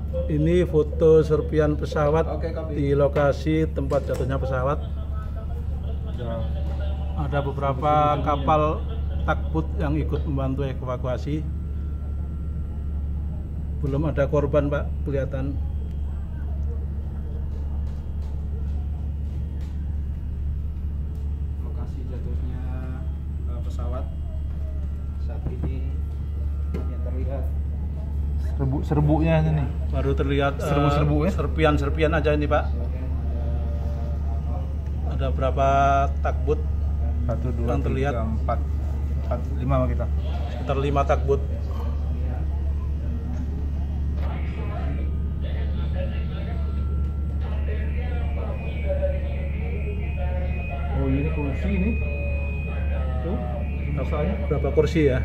Ini foto serpian pesawat di lokasi tempat jatuhnya pesawat. Ada beberapa kapal takbut yang ikut membantu evakuasi. Belum ada korban, Pak, kelihatan. Lokasi jatuhnya pesawat saat ini yang terlihat serbunya ini. Baru terlihat Serbu-serbu ya? serpian-serpian aja ini, Pak. Ada berapa takbut 1, 2, yang terlihat? 3, 4, 5 sama kita. Sekitar 5 takbut. Oh ini kursi ini. Tuh, Berapa kursi ya?